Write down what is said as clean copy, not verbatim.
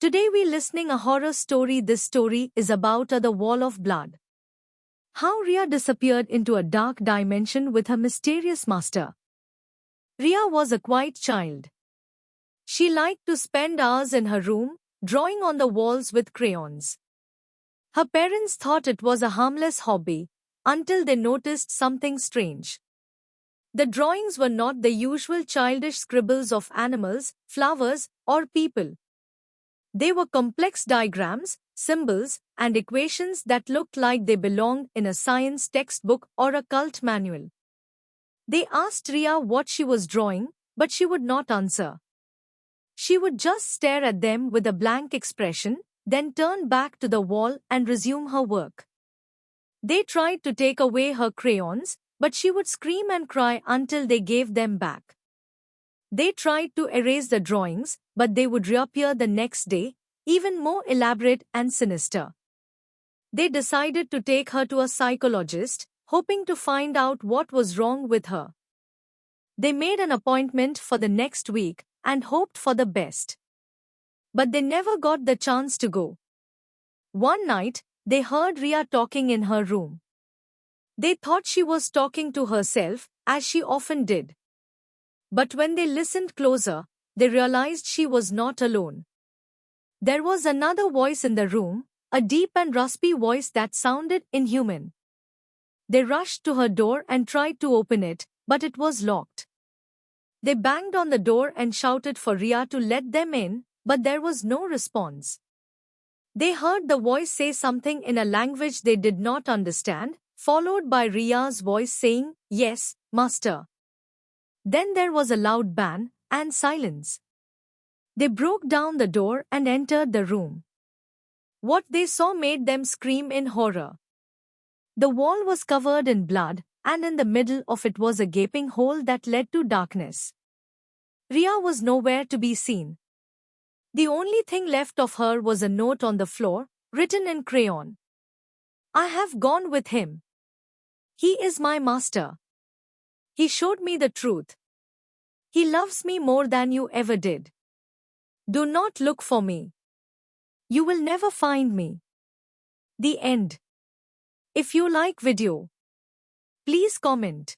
Today we listening a horror story. This story is about the wall of blood. How Riya disappeared into a dark dimension with her mysterious master. Riya was a quiet child. She liked to spend hours in her room, drawing on the walls with crayons. Her parents thought it was a harmless hobby, until they noticed something strange. The drawings were not the usual childish scribbles of animals, flowers, or people. They were complex diagrams, symbols, and equations that looked like they belonged in a science textbook or a cult manual. They asked Riya what she was drawing, but she would not answer. She would just stare at them with a blank expression, then turn back to the wall and resume her work. They tried to take away her crayons, but she would scream and cry until they gave them back. They tried to erase the drawings, but they would reappear the next day, even more elaborate and sinister. They decided to take her to a psychologist, hoping to find out what was wrong with her. They made an appointment for the next week and hoped for the best. But they never got the chance to go. One night, they heard Riya talking in her room. They thought she was talking to herself, as she often did. But when they listened closer, they realized she was not alone. There was another voice in the room, a deep and raspy voice that sounded inhuman. They rushed to her door and tried to open it, but it was locked. They banged on the door and shouted for Riya to let them in, but there was no response. They heard the voice say something in a language they did not understand, followed by Riya's voice saying, "Yes, master." Then there was a loud bang, and silence. They broke down the door and entered the room. What they saw made them scream in horror. The wall was covered in blood, and in the middle of it was a gaping hole that led to darkness. Riya was nowhere to be seen. The only thing left of her was a note on the floor, written in crayon. "I have gone with him. He is my master. He showed me the truth. He loves me more than you ever did. Do not look for me. You will never find me." The end. If you like video, please comment.